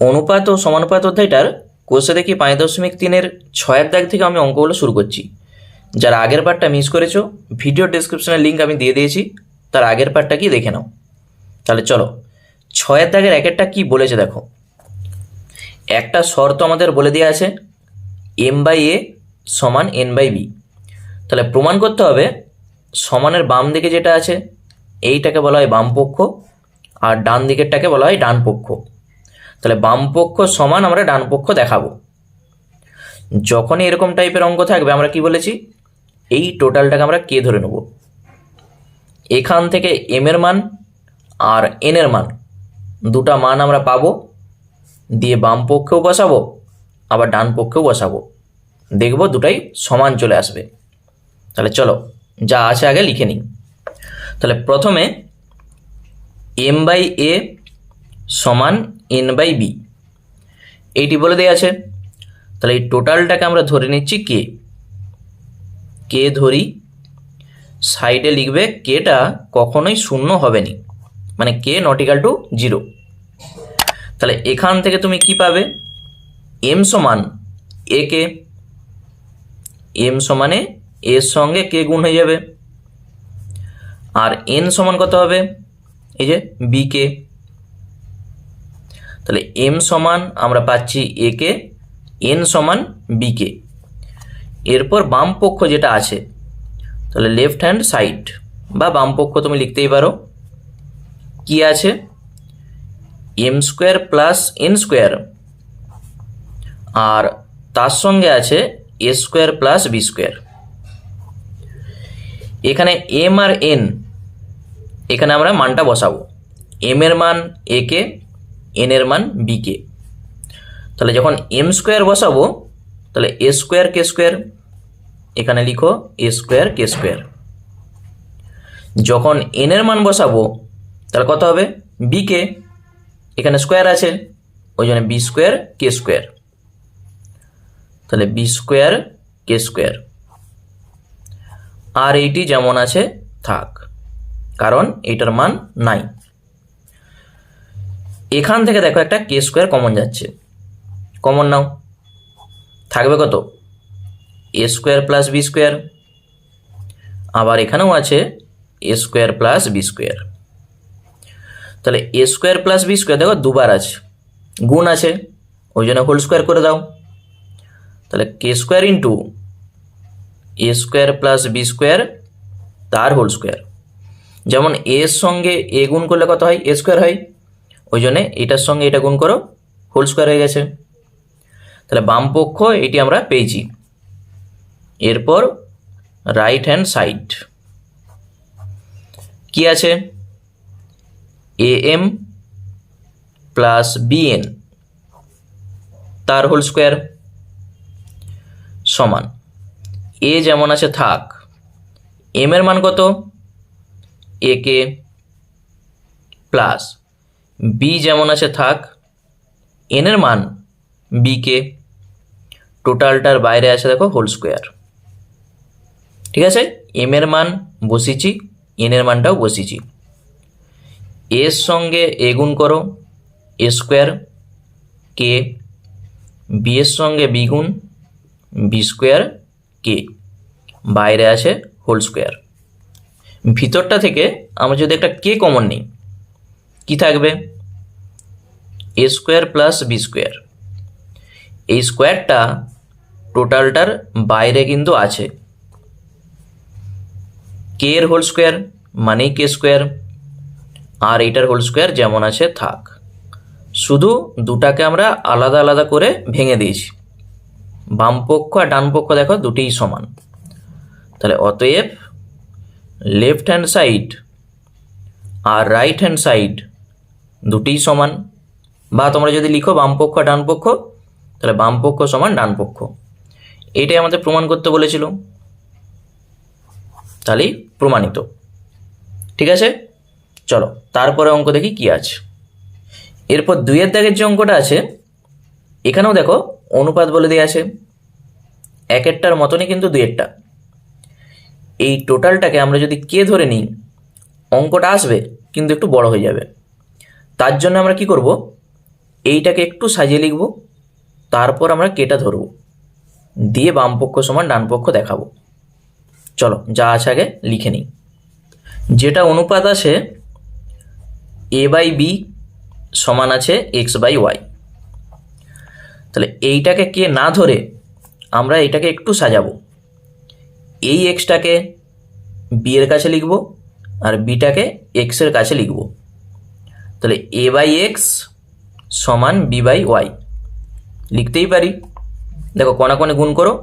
অনুপাত ও সমানুপাত অধ্যায়টার কোষে দেখি 5.3-এর 6-এর দাগ থেকে আমি অঙ্কগুলো শুরু করছি। যারা আগের পার্টটা মিস করেছো, ভিডিও ডেসক্রিপশনের লিঙ্ক আমি দিয়ে দিয়েছি, তার আগের পার্টটা কি দেখে নাও। তাহলে চলো 6-এর দাগের একেরটা কি বলেছে দেখো। একটা শর্ত আমাদের বলে দেওয়া আছে, m/a সমান n/b। তাহলে প্রমাণ করতে হবে সমানের বাম দিকে যেটা আছে এইটাকে বলা হয় বাম পক্ষ, আর ডান দিকেরটাকে বলা হয় ডান পক্ষ। তাহলে বাম পক্ষ সমান আমরা ডান পক্ষ দেখাবো। যখনই এরকম টাইপের অঙ্ক থাকবে আমরা কি বলেছি, এই টোটালটাকে আমরা কে ধরে নেব। এখান থেকে এম এর মান আর এন এর মান দুটা মান আমরা পাবো, দিয়ে বাম পক্ষেও বসাবো আবার ডান পক্ষেও বসাবো, দেখবো দুটাই সমান চলে আসবে। তাহলে চলো যা আছে আগে লিখে নিই। তাহলে প্রথমে m/a সমান n/b এইটি বলে দেওয়া আছে। তাহলে এই টোটালটাকে আমরা ধরে নিচ্ছি কে ধরি, সাইডে লিখবে কেটা কখনোই শূন্য হবে না, মানে কে নট ইকাল টু 0। তাহলে এখান থেকে তুমি কি পাবে, m সমান a কে, m সমানে এর সঙ্গে কে গুণ হয়ে যাবে, আর n সমান কত হবে, এই যে b কে। তাহলে m সমান আমরা পাচ্ছি a কে, n সমান b কে। এরপর বাম পক্ষ যেটা আছে, তাহলে লেফট হ্যান্ড সাইড বা বাম পক্ষ তুমি লিখতেই পারো, কি আছে m² প্লাস n², আর তার সঙ্গে আছে a² প্লাস b²। এখানে m আর n, এখানে আমরা মানটা বসাবো, m এর মান a কে, n এর মান b কে। তাহলে যখন m² বসাবো তাহলে a² k², এখানে লিখো a² k²। যখন n এর মান বসাবো তাহলে কত হবে, b কে, এখানে স্কোয়ার আছে ওই জন্য b² k²। তাহলে b² k², আর এইটি যেমন আছে থাক, কারণ এটার মান নাই। এখান থেকে দেখো একটা k² কমন যাচ্ছে, কমন নাও, থাকবে কত a² প্লাস b², আবার এখানেও আছে a² প্লাস b²। তাহলে a² প্লাস b² দেখো দুবার আছে, গুণ আছে ওই জন্য হোল স্কোয়ার করে দাও। তাহলে k² into a² plus b² তার হোল স্কোয়ার। যেমন a এর সঙ্গে a গুণ করলে কত হয়, a² হয়, ওই জন্যে এটার সঙ্গে এটা গুণ করো, হোল স্কোয়ার হয়ে গেছে। তাহলে বাম পক্ষ এটি আমরা পেয়েছি। এরপর রাইট হ্যান্ড সাইড কি আছে, am প্লাস bn তার হোল স্কোয়ার সমান a যেমন আছে থাক, m এর মান কত a কে, প্লাস b যেমন আছে থাক, n এর মান b কে, টোটালটার বাইরে আছে দেখো হোল স্কোয়ার। ঠিক আছে, m এর মান বসিয়েছি, n এর মানটাও বসিয়েছি। এর সঙ্গে a গুণ করো a² কে, b এর সঙ্গে b গুণ b² কে, বাইরে আছে হোল স্কোয়ার। ভিতরটা থেকে আমরা যদি একটা কে কমন নিই কি থাকবে, a² প্লাস b²। এই স্কোয়ারটা টোটালটার বাইরে কিন্তু আছে, কে এর হোল স্কোয়ার মানেই k², আর এইটার হোল স্কোয়ার যেমন আছে থাক, শুধু দুটাকে আমরা আলাদা আলাদা করে ভেঙে দিয়েছি। বাম পক্ষ আর ডান পক্ষ দেখো দুটিই সমান। তাহলে অতএব লেফট হ্যান্ড সাইড আর রাইট হ্যান্ড সাইড দুটিই সমান, বা তোমরা যদি লিখো বাম পক্ষ আর ডান পক্ষ, তাহলে বাম পক্ষ সমান ডান পক্ষ। এটাই আমাদের প্রমাণ করতে বলেছিল, তাহলেই প্রমাণিত। ঠিক আছে, চলো তারপরে অঙ্ক দেখি কি আছে। এরপর 2-এর দাগের যে অঙ্কটা আছে, এখানেও দেখো অনুপাত বলে দেওয়া আছে, একেরটার মতনই কিন্তু 2-এরটা। এই টোটালটাকে আমরা যদি কে ধরে নিই অঙ্কটা আসবে কিন্তু একটু বড় হয়ে যাবে। তার জন্য আমরা কি করব, এইটাকে একটু সাজিয়ে লিখব, তারপর আমরা কেটা ধরব, দিয়ে বাম পক্ষ সমান ডান পক্ষ দেখাবো। চলো যা আছে আগে লিখে নিই। যেটা অনুপাত আছে এ বাই বি সমান আছে এক্স বাই ওয়াই। তাহলে এইটাকে কে না ধরে আমরা এইটাকে একটু সাজাবো। এই এক্সটাকে বি এর কাছে লিখব আর বিটাকে এক্সের কাছে লিখব। তাহলে এ বাই এক্স সমান বি বাই ওয়াই লিখতেই পারি। দেখো কোণাকোণে গুণ করো,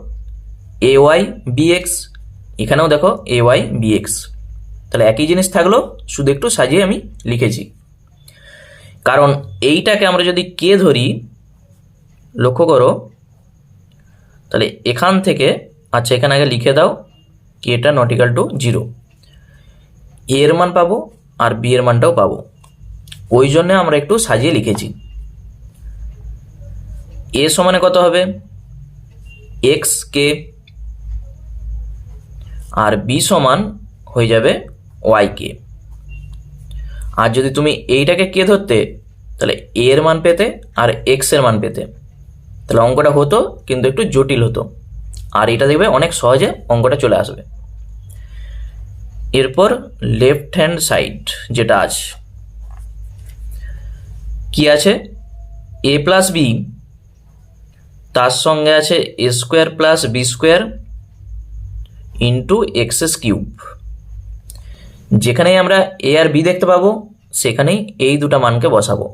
এ ওয়াই বি এক্স, এখানেও দেখো এ ওয়াই বি এক্স। তাহলে একই জিনিস থাকলো, শুধু একটু সাজিয়ে আমি লিখেছি। কারণ এইটাকে আমরা যদি কে ধরি, লক্ষ্য করো, তাহলে এখান থেকে, আচ্ছা এখানে আগে লিখে দাও কেটা নট ইকাল টু 0, এ এর মান পাবো আর বি এর মানটাও পাবো, ওই জন্য আমরা একটু সাজিয়ে লিখেছি। এ সমানে কত হবে, এক্স কে, আর বি সমান হয়ে যাবে ওয়াই কে। আর যদি তুমি এইটাকে কে ধরতে, তাহলে এ এর মান পেতে আর এক্স এর মান পেতে, তাহলে অঙ্কটা হতো কিন্তু একটু জটিল হতো। আর এটা দেখবে অনেক সহজে অঙ্কটা চলে আসবে। এরপর লেফট হ্যান্ড সাইড যেটা আছে, কি আছে, এ প্লাস বি, তার সঙ্গে আছে A square plus B square into X cube. যেখানেই আমরা এ আর বি দেখতে পাবো সেখানেই এই দুটা মানকে বসাবো।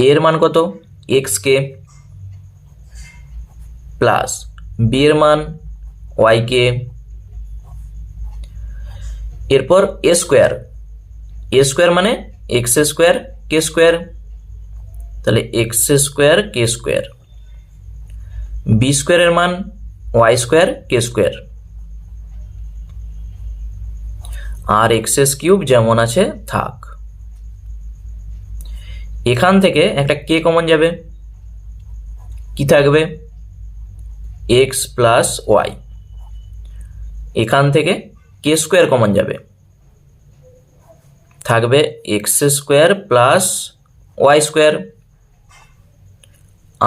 এর মান কত, এক্স কে, প্লাস বি এর মান ওয়াই কে, এরপর এ স্কোয়ার, এ স্কোয়ার মানে এক্স স্কোয়ার কে স্কোয়ার, তাহলে এক্স স্কোয়ার কে স্কোয়ার, বি স্কোয়ারের মান ওয়াই স্কোয়ার কে স্কোয়ার, আর এক্স কিউব যেমন আছে থাক। এখান থেকে একটা কে কমন যাবে, কি থাকবে, এক্স প্লাস ওয়াই। এখান থেকে কে স্কোয়ার কমন যাবে, থাকবে X square plus Y square,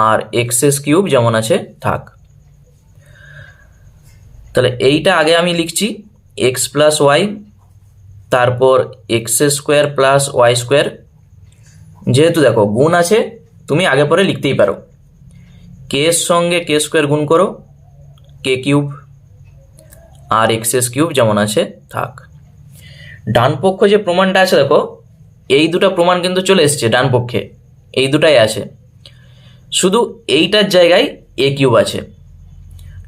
আর এক্স কিউব যেমন আছে থাক। তাহলে এইটা আগে আমি লিখছি এক্স প্লাস ওয়াই, তারপর X square plus Y square. যেহেতু দেখো গুণ আছে, তুমি আগে পরে লিখতেই পারো। কে এর সঙ্গে কে স্কোয়ার গুণ করো, কে কিউব, আর এক্স কিউব যেমন আছে থাক। ডান পক্ষ যে প্রমাণটা আছে দেখো, এই দুটো প্রমাণ কিন্তু চলে এসছে ডান পক্ষে, এই দুটাই আছে, শুধু এইটার জায়গায় এ কিউব আছে।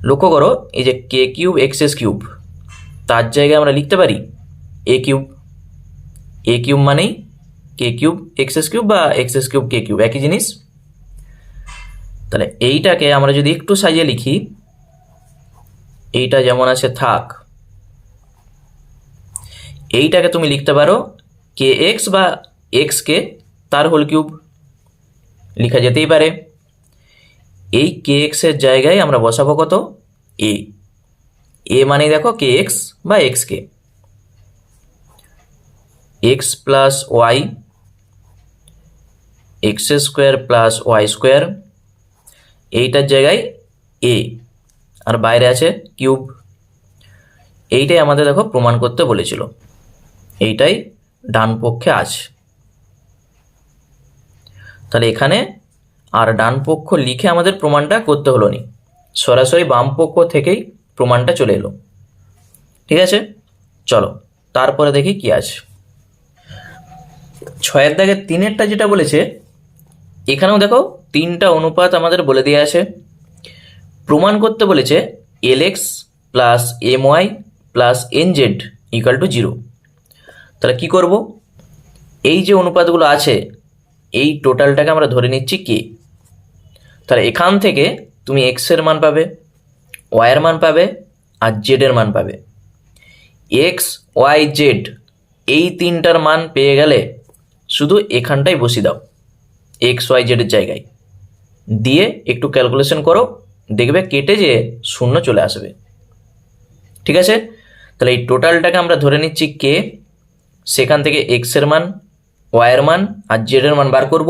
লক্ষ্য করো, এই যে কে কিউব এক্স কিউব, তার জায়গায় আমরা লিখতে পারি এ কিউব। এ কিউব মানেই কে কিউব এক্স কিউব বা এক্স কিউব কে কিউব, একই জিনিস। তাহলে এইটাকে আমরা যদি একটু সাজিয়ে লিখি, এইটা যেমন আছে থাক, এইটাকে তুমি লিখতে পারো কে এক্স বা এক্স কে তার হোল কিউব, লেখা যেতেই পারে। এই কে এক্স এর জায়গায় আমরা বসাবো কত, এ। এ মানে দেখো কে এক্স বা X K, X plus Y, X square plus Y square, এইটার জায়গায় এ, আর বাইরে আছে কিউব। এইটাই আমাদের দেখো প্রমাণ করতে বলেছিল, এইটাই ডান পক্ষে আছে। তাহলে এখানে আর ডান পক্ষ লিখে আমাদের প্রমাণটা করতে হলো নি, সরাসরি বাম পক্ষ থেকেই প্রমাণটা চলে এলো। ঠিক আছে, চলো তারপরে দেখি কি আছে। 6 দাগের 3-এরটা যেটা বলেছে, এখানেও দেখো 3টা অনুপাত আমাদের বলে দিয়ে আছে। প্রমাণ করতে বলেছে L X plus M Y plus N Z equal to 0। তাহলে কী করব, এই যে অনুপাতগুলো আছে এই টোটালটাকে আমরা ধরে নিচ্ছি কে। তাহলে এখান থেকে তুমি এক্সের মান পাবে, ওয়াইয়ের মান পাবে আর জেডের মান পাবে। এক্স ওয়াই জেড এই 3টার মান পেয়ে গেলে শুধু এখানটাই বসিয়ে দাও এক্স ওয়াই জেডের জায়গায়, দিয়ে একটু ক্যালকুলেশন করো, দেখবে কেটে যে 0 চলে আসবে। ঠিক আছে, তাহলে এই টোটালটাকে আমরা ধরে নিচ্ছি কে, সেখান থেকে এক্সের মান, ওয়াইয়ের মান আর জেডের মান বার করব।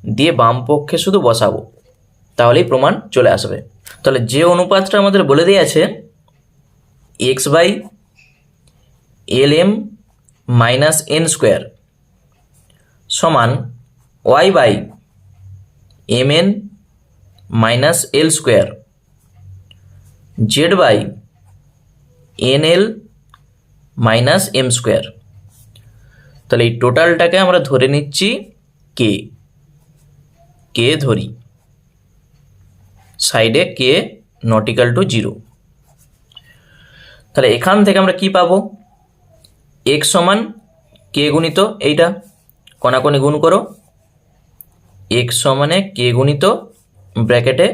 দিয়ে বাম পক্ষে শুধু বসাবো, তাহলেই প্রমাণ চলে আসবে। তাহলে যে অনুপাতটা আমাদের বলে দেওয়া আছে X by L M minus N square সমান Y by M N minus L square Z by N L minus M square. তাহলে এই টোটালটাকে আমরা ধরে নিচ্ছি কে, কে ধরি, সাইডে কে নট ইকাল টু 0। তাহলে এখান থেকে আমরা কি পাবো, এক্স সমান কে গুণিত এইটা, কোনাকুনি গুণ করো, এক্স সমানে কে গুণিত ব্র্যাকেটে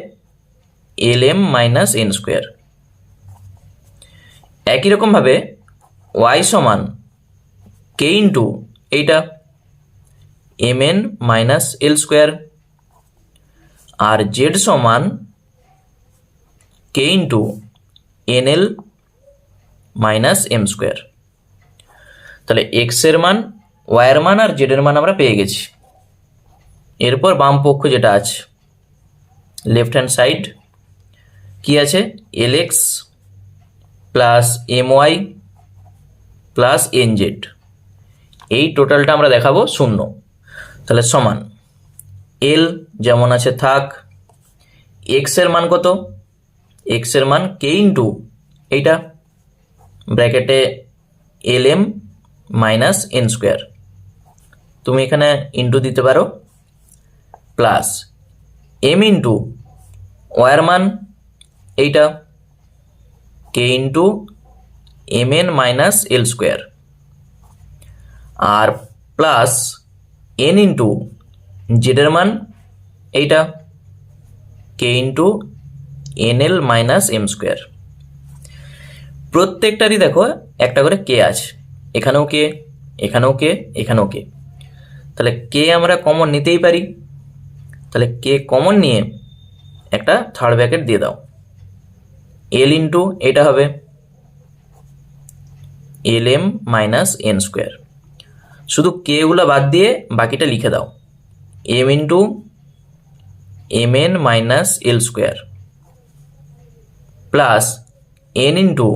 L M minus N square. একই রকমভাবে ওয়াই সমান কে ইন্টু এইটা M N minus L square, আর জেড সমান K into N L minus M square. তাহলে এক্সের মান, ওয়াইয়ের মান আর জেডের মান আমরা পেয়ে গেছি। এরপর বাম পক্ষ যেটা আছে লেফট হ্যান্ড সাইড কি আছে, L X plus M Y plus N Z, এই টোটালটা আমরা দেখাবো শূন্য। তাহলে সমান এল যেমন আছে থাক, এক্সের মান কত, এক্সের মান কে ইন্টু এইটা ব্র্যাকেটে L M minus N square, তুমি এখানে ইন্টু দিতে পারো, প্লাস এম ইন্টু ওয়ার মান এইটা K into M N minus L square, আর প্লাস এন ইন্টু জেডের মান এইটা K into N L minus M square. প্রত্যেকটারই দেখো একটা করে কে আছে, এখানেও কে, এখানেও কে, এখানেও কে। তাহলে কে আমরা কমন নিতেই পারি, তাহলে কে কমন নিয়ে একটা থার্ড ব্র্যাকেট দিয়ে দাও, এল ইন্টু এটা হবে L M minus N square. শুধু কেগুলো বাদ দিয়ে বাকিটা লিখে দাও, M into M N minus L square plus N into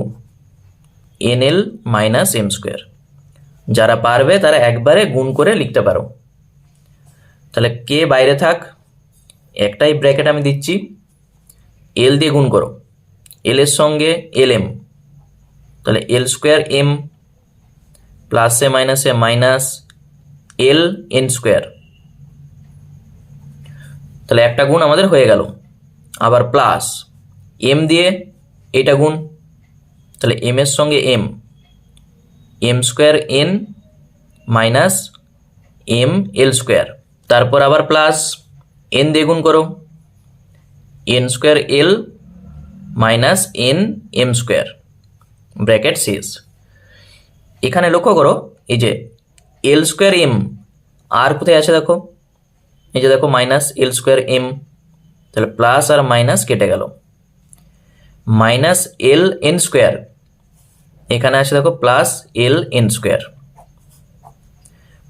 N L minus M square. যারা পারবে তারা একবারে গুণ করে লিখতে পারো। তাহলে কে বাইরে থাক, একটাই ব্র্যাকেট আমি দিচ্ছি, এল দিয়ে গুণ করো, এল এর সঙ্গে এল এম, তাহলে এল স্কোয়ার এম প্লাসে মাইনাসে মাইনাস এল এন স্কোয়ার, তাহলে একটা গুণ আমাদের হয়ে গেল। আবার প্লাস এম দিয়ে এটা গুণ, তাহলে এম এর সঙ্গে M, M square N minus M L square, তারপর আবার প্লাস এন দিয়ে গুণ করো, N square L minus N M square, bracket শেষ। এখানে লক্ষ্য করো এই যে এল স্কোয়ার এম আর কোথায় আছে দেখো, এই যে দেখো মাইনাস এল স্কোয়ার এম, তাহলে প্লাস আর মাইনাস কেটে গেল, মাইনাস এল এন স্কোয়ার, এখানে আছে দেখো plus L N square,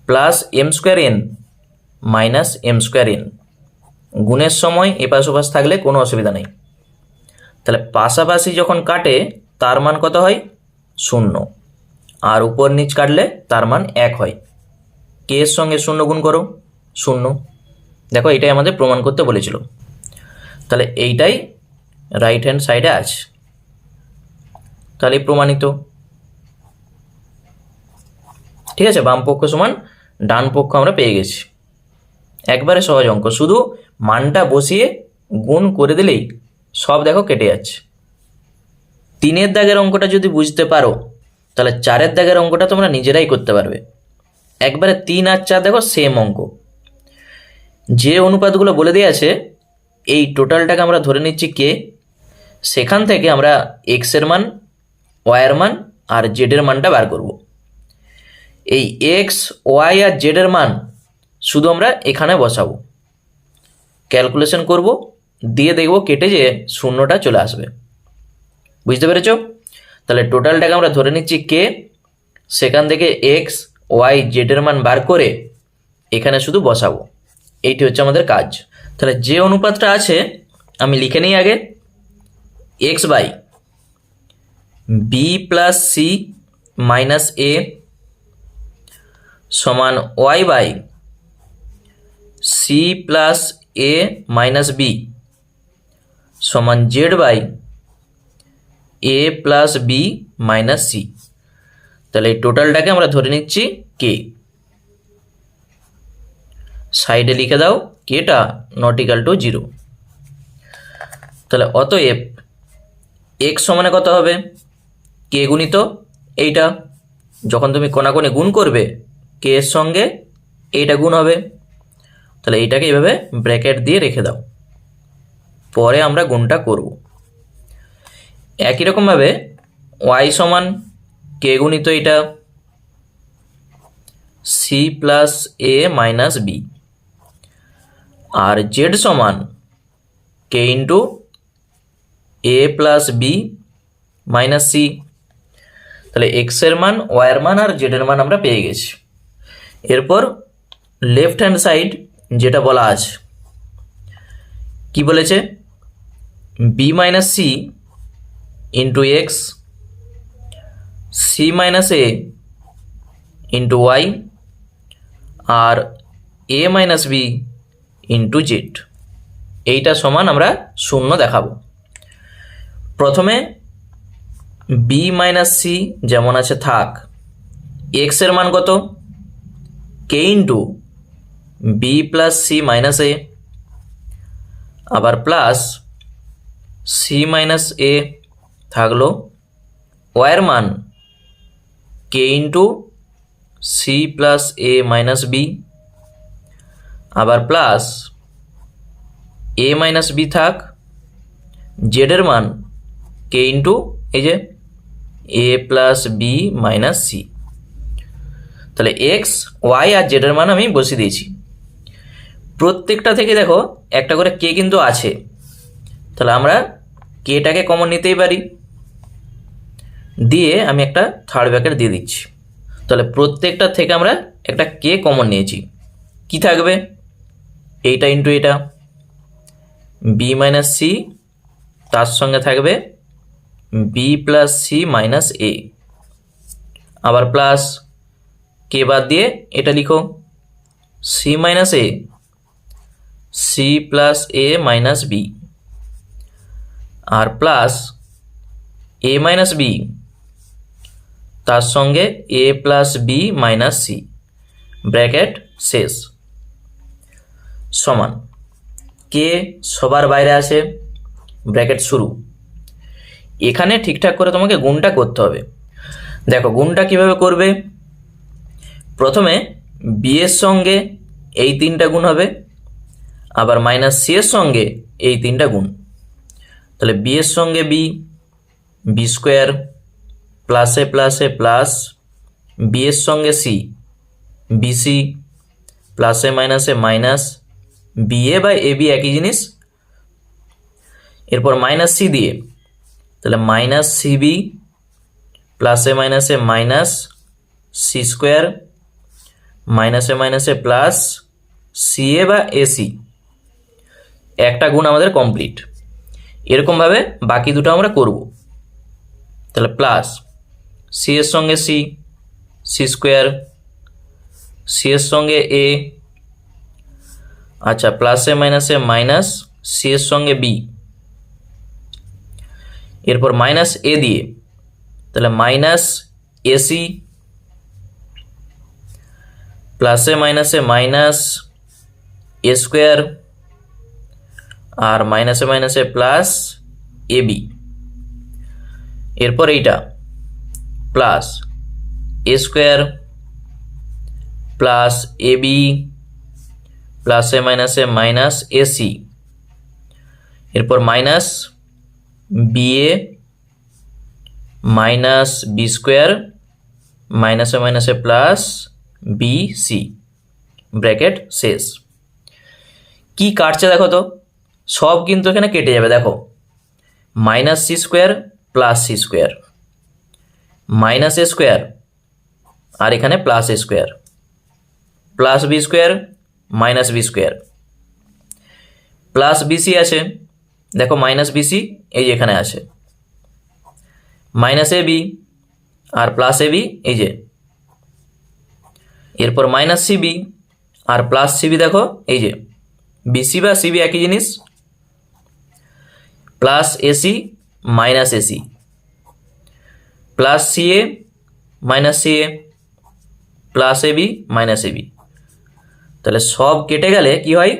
plus M square N minus M square N. গুণের সময় এপাশ ওপাশ থাকলে কোনো অসুবিধা নেই। তাহলে পাশাপাশি যখন কাটে তার মান কত হয়, শূন্য, আর উপর নিচ কাটলে তার মান 1 হয়। কে এর সঙ্গে শূন্য গুণ করো, শূন্য। দেখো এটাই আমাদের প্রমাণ করতে বলেছিল। তাহলে এইটাই রাইট হ্যান্ড সাইডে আছে, তাহলে প্রমাণিত। ঠিক আছে, বাম পক্ষ সমান ডান পক্ষ আমরা পেয়ে গেছি। একবারে সহজ অঙ্ক, শুধু মানটা বসিয়ে গুণ করে দিলেই সব দেখো কেটে যাচ্ছে। 3-এর দাগের অঙ্কটা যদি বুঝতে পারো তাহলে 4-এর দাগের অঙ্কটা তোমরা নিজেরাই করতে পারবে। একবারে 3 আর 4 দেখো সেম অঙ্ক, যে অনুপাতগুলো বলে দেওয়া আছে এই টোটালটাকে আমরা ধরে নিচ্ছি কে, সেখান থেকে আমরা এক্সের মান, ওয়াইয়ের মান আর জেডের মানটা বার করব। এই এক্স, ওয়াই আর জেডের মান শুধু আমরা এখানে বসাবো, ক্যালকুলেশন করব, দিয়ে দেখব কেটে যে শূন্যটা চলে আসবে। বুঝতে পেরেছ? তাহলে টোটালটাকে আমরা ধরে নিচ্ছি কে, সেখান থেকে এক্স, ওয়াই, জেডের মান বার করে এখানে শুধু বসাবো, এইটি হচ্ছে আমাদের কাজ। তাহলে যে অনুপাতটা আছে আমি লিখে নিই আগে, X by B plus C minus A সমান Y by C plus A minus B সমান Z by A plus B minus C. তাহলে এই টোটালটাকে আমরা ধরে নিচ্ছি কে। সাইডে লিখে দাও কেটা নট ইকাল টু 0। তাহলে অতএব এক্স সমানে কত হবে, কে গুণিত এইটা, যখন তুমি কোনাকুনি গুণ করবে কে এর সঙ্গে এইটা গুণ হবে। তাহলে এইটাকে এইভাবে ব্র্যাকেট দিয়ে রেখে দাও, পরে আমরা গুণটা করব। একই রকমভাবে ওয়াই সমান কে গুণিত এইটা C plus A minus B, R Z সমান কে ইন্টু এ প্লাস বি মাইনাস সি। তাহলে এক্সের মান, ওয়াইয়ের মান আর জেডের মান আমরা পেয়ে গেছি। এরপর লেফট হ্যান্ড সাইড যেটা বলা আছে, কি বলেছে, B minus C into X C minus A into Y আর A minus B into Z. এইটা সমান আমরা শূন্য দেখাবো। প্রথমে বি মাইনাস সি যেমন আছে থাক, এক্সের মান কত, K into B plus C minus A, আবার প্লাস সি মাইনাস এ থাকলো, ওয়াইয়ের মান K into C plus A minus B, আবার প্লাস এ মাইনাস বি থাক, জেডের মান কে ইন্টু এই যে A plus B minus C. তাহলে এক্স, ওয়াই আর জেডের মান আমি বসিয়ে দিয়েছি। প্রত্যেকটা থেকে দেখো একটা করে কে কিন্তু আছে, তাহলে আমরা কেটাকে কমন নিতেই পারি, দিয়ে আমি একটা থার্ড ব্র্যাকেট দিয়ে দিচ্ছি। তাহলে প্রত্যেকটা থেকে আমরা একটা কে কমন নিয়েছি, কি থাকবে, এইটা ইন্টু এটা বি মাইনাস সি, তার সঙ্গে থাকবে B plus C minus A, আবার প্লাস কে বাদ দিয়ে এটা লিখো C minus A C plus A minus B, আর প্লাস এ মাইনাস বি তার সঙ্গে A plus B minus C, bracket শেষ, সমান কে সবার বাইরে আছে, ব্র্যাকেট শুরু। এখানে ঠিকঠাক করে তোমাকে গুণটা করতে হবে। দেখো গুণটা কিভাবে করবে, প্রথমে বি এর সঙ্গে এই তিনটা গুণ হবে, আবার মাইনাস সি এর সঙ্গে এই তিনটা গুণ। তাহলে বি এর সঙ্গে বি, বি স্কোয়ার, প্লাসে প্লাসে প্লাস, বি এর সঙ্গে সি, বিসি, প্লাসে মাইনাসে minus, B A by A B একই জিনিস। এরপর মাইনাস সি দিয়ে, তাহলে মাইনাস সিবি, প্লাসে মাইনাসে মাইনাস, সি স্কোয়ার, মাইনাসে মাইনাসে প্লাস, সি এ বা এসি। একটা গুণ আমাদের কমপ্লিট। এরকমভাবে বাকি দুটো আমরা করব। তাহলে প্লাস সি এর সঙ্গে সি, সি স্কোয়ার, সি এর সঙ্গে এ, আচ্ছা প্লাসে মাইনাসে মাইনাস, সি এর সঙ্গে বি, এরপর মাইনাস এ দিয়ে, তাহলে মাইনাস এসি, প্লাসে মাইনাসে মাইনাস এ স্কোয়ার, আর মাইনাসে মাইনাসে প্লাস এ বি। এরপর এইটা plus A square plus A B প্লাসে মাইনাসে মাইনাস এসি, এরপর মাইনাস বি এ মাইনাস বি স্কোয়ার মাইনাসে মাইনাসে প্লাস বি সি, ব্র্যাকেট শেষ। কি কাটছে দেখো তো, সব কিন্তু এখানে কেটে যাবে। দেখো minus C square plus C square, minus A square আর এখানে plus A square, plus B square minus B square, plus BC আছে, দেখো মাইনাস বিসি এই যে এখানে আছে, মাইনাস এ বি আর প্লাস এ বি এই যে, এরপর মাইনাস সিবি আর প্লাস সিবি দেখো এই যে, বিসি বা সিবি একই জিনিস, plus AC minus AC, plus CA minus CA, plus AB minus AB. তাহলে সব কেটে গেলে কি হয়?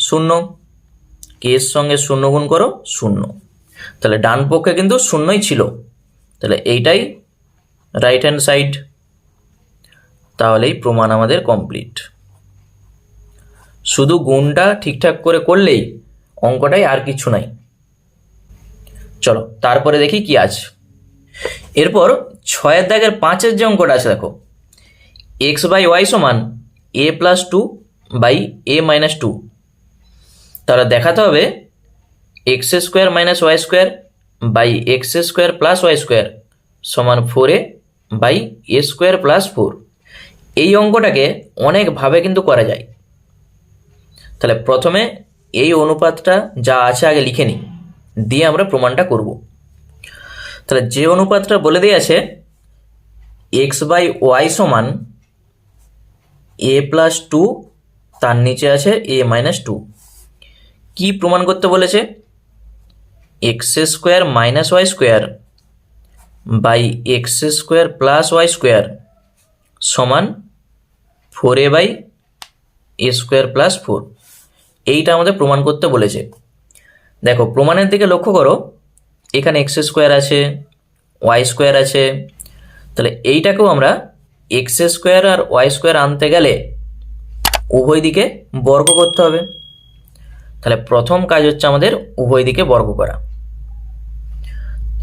শূন্য। কে এর সঙ্গে শূন্য গুণ করো, শূন্য। তাহলে ডান পক্ষে কিন্তু শূন্যই ছিল, তাহলে এইটাই রাইট হ্যান্ড সাইড। তাহলেই প্রমাণ আমাদের কমপ্লিট। শুধু গুণটা ঠিকঠাক করে করলেই অঙ্কটাই, আর কিছু নাই। চলো তারপরে দেখি কি আছে। এরপর 6 দাগের 5 যে অঙ্কটা আছে দেখো, এক্স বাই ওয়াই সমান A plus 2 by A minus 2। তাহলে দেখাতে হবে X square minus Y square by x square plus Y square সমান 4a by A square plus 4। এই অঙ্কটাকে অনেকভাবে কিন্তু করা যায়। তাহলে প্রথমে এই অনুপাতটা যা আছে আগে লিখে নিই, দিয়ে আমরা প্রমাণটা করব। তাহলে যে অনুপাতটা বলে দিয়ে আছে এক্স বাই ওয়াই সমান এ প্লাস 2, তার নিচে আছে এ মাইনাস 2। কী প্রমাণ করতে বলেছে? X square minus Y square by x square plus Y square সমান 4a by A square plus 4। এইটা আমাদের প্রমাণ করতে বলেছে। দেখো প্রমাণের দিকে লক্ষ্য করো, এখানে এক্স স্কোয়ার আছে, ওয়াই স্কোয়ার আছে, তাহলে এইটাকেও আমরা এক্স স্কোয়ার আর ওয়াই স্কোয়ার আনতে গেলে উভয় দিকে বর্গ করতে হবে। তাহলে প্রথম কাজ হচ্ছে আমাদের উভয় দিকে বর্গ করা।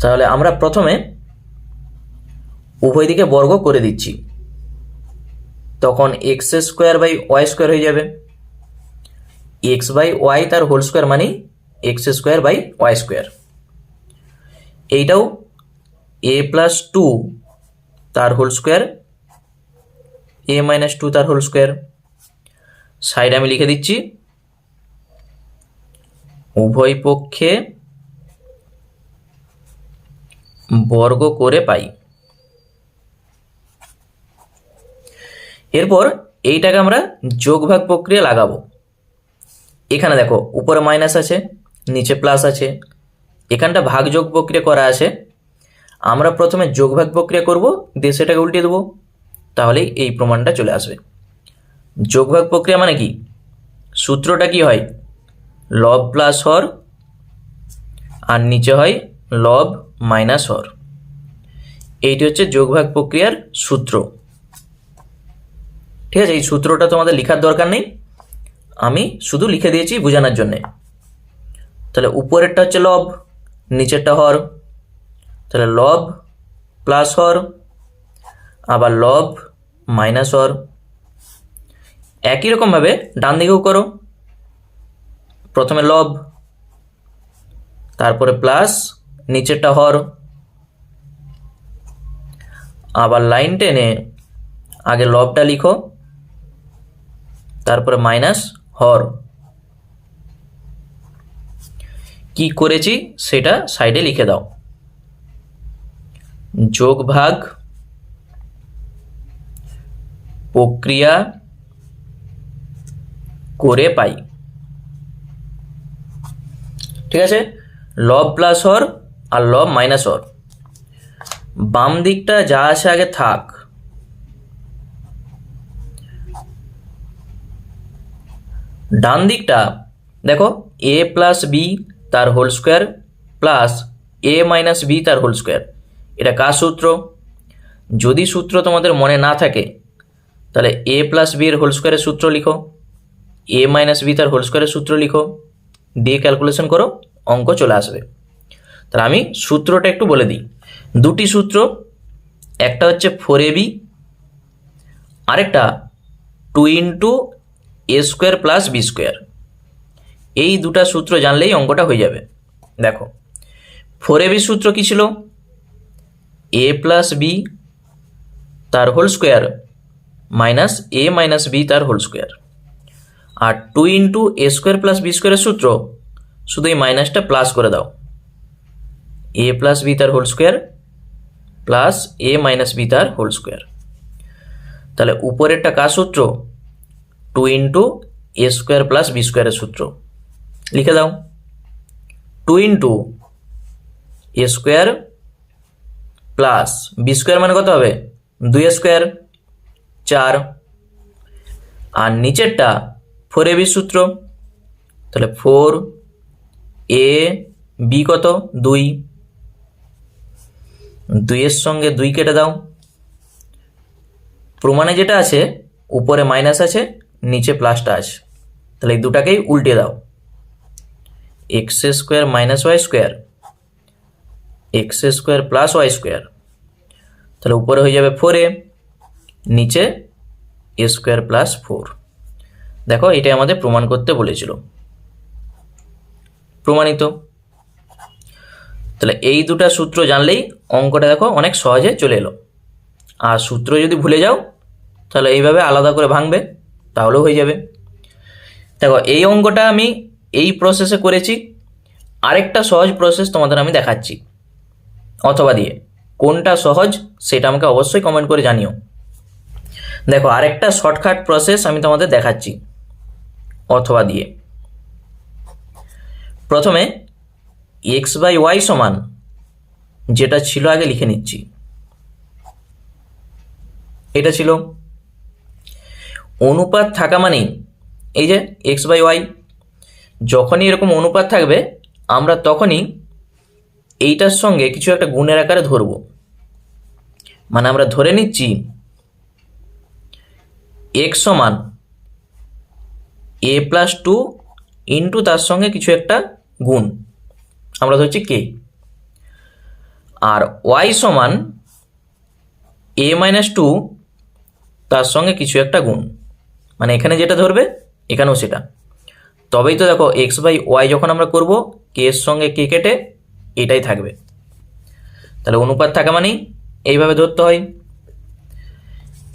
তাহলে আমরা প্রথমে উভয় দিকে বর্গ করে দিচ্ছি, তখন x square by y square হয়ে যাবে। এক্স বাই ওয়াই তার হোল স্কোয়ার মানে x square by y square. এইটাও এ প্লাস 2 তার হোল স্কোয়ার, এ মাইনাস 2 তার হোল স্কোয়ার। সাইডে আমি লিখে দিচ্ছি উভয় পক্ষে বর্গ করে পাই। এরপর এইটাকে আমরা যোগভাগ প্রক্রিয়া লাগাবো। এখানে দেখো উপরে মাইনাস আছে, নিচে প্লাস আছে, এখানটা ভাগ যোগ প্রক্রিয়া করা আছে। আমরা প্রথমে যোগভাগ প্রক্রিয়া করব, দিয়ে সেটাকে উল্টে দেবো, তাহলেই এই প্রমাণটা চলে আসবে। যোগভাগ প্রক্রিয়া মানে কি? সূত্রটা কি হয়? লব প্লাস হর, আর নিচে হয় লব মাইনাস হর। এইটি হচ্ছে যোগভাগ প্রক্রিয়ার সূত্র। ঠিক আছে, এই সূত্রটা তোমাদের লেখার দরকার নেই, আমি শুধু লিখে দিয়েছি বোঝানোর জন্যে। তাহলে উপরেরটা হচ্ছে লব, নিচেরটা হর। তাহলে লব প্লাস হর, আবার লব মাইনাস হর। একই রকমভাবে ডান দিকেও করো, প্রথমে লব, তারপরে প্লাস, নিচেরটা হর, আবার লাইন টেনে আগে লবটা লিখো, তারপরে মাইনাস হর। কি করেছি সেটা সাইডে লিখে দাও। যোগ ভাগ প্রক্রিয়া করে পাই। ঠিক আছে, লব প্লাস হর আর লব মাইনাস হর। বাম দিকটা যা আছে আগে থাক, ডান দিকটা দেখো এ প্লাস বি তার whole square plus A minus B তার হোল স্কোয়ার। এটা কার সূত্র? যদি সূত্র তোমাদের মনে না থাকে তাহলে এ প্লাস বি এর হোল স্কোয়ারের সূত্র লিখো, এ মাইনাস বি তার হোল স্কোয়ারের সূত্র লিখো, দিয়ে ক্যালকুলেশন করো, অঙ্ক চলে আসবে। তাহলে আমি সূত্রটা একটু বলে দিই। দুটি সূত্র, একটা হচ্ছে 4ab, আরেকটা 2 ইন্টু এ স্কোয়ার প্লাস বি স্কোয়ার। এই দুটা সূত্র জানলেই অঙ্কটা হয়ে যাবে। দেখো 4ab সূত্র কী ছিল? এ প্লাস বি তার হোল স্কোয়ার মাইনাস এ মাইনাস বি তার হোল স্কোয়ার। আর 2 × a² + b² সূত্র শুধু এই মাইনাসটা প্লাস করে দাও, a + b তার whole square plus a - b তার হোল স্কোয়ার। তাহলে উপরেরটা কার সূত্র? 2 × a² + b² সূত্র। লিখে দাও 2 × a² প্লাস b² মানে কত হবে? 2a², 4। আর নিচেরটা 4ab সূত্র, তাহলে 4ab কত? 2। 2 সঙ্গে 2 কেটে দাও। প্রমাণে যেটা আছে উপরে মাইনাস আছে, নিচে প্লাসটা আছে, তাহলে এই দুটাকেই উল্টে দাও, x² - y², x² + y²। তাহলে উপরে হয়ে যাবে 4a, নিচে a² + 4। দেখো এটাই আমাদের প্রমাণ করতে বলেছিল, প্রমাণিত। তাহলে এই দুটা সূত্র জানলেই অঙ্কটা দেখো অনেক সহজে চলে এলো। আর সূত্র যদি ভুলে যাও তাহলে এইভাবে আলাদা করে ভাঙবে, তাহলেও হয়ে যাবে। দেখো এই অঙ্কটা আমি এই প্রসেসে করেছি, আরেকটা সহজ প্রসেস তোমাদের আমি দেখাচ্ছি অথবা দিয়ে। কোনটা সহজ সেটা আমাকে অবশ্যই কমেন্ট করে জানিও। দেখো আরেকটা শর্টকাট প্রসেস আমি তোমাদের দেখাচ্ছি অথবা দিয়ে। প্রথমে x/y সমান যেটা ছিল আগে লিখে নিচ্ছি। এটা ছিল অনুপাত থাকা মানেই এই যে x/y, যখনই এরকম অনুপাত থাকবে আমরা তখনই এইটার সঙ্গে কিছু একটা গুণের আকারে ধরব। মানে আমরা ধরে নিচ্ছি x সমান a + 2 ইন্টু তার সঙ্গে কিছু একটা গুণ, আমরা ধরছি k। আর y সমান a - 2 তার সঙ্গে কিছু একটা গুণ, মানে এখানে যেটা ধরবে এখানেও সেটা। তবেই তো দেখো x/y যখন আমরা করব k এর সঙ্গে k কেটে এটাই থাকবে। তাহলে অনুপাত থাকা মানেই এইভাবে ধরতে হয়।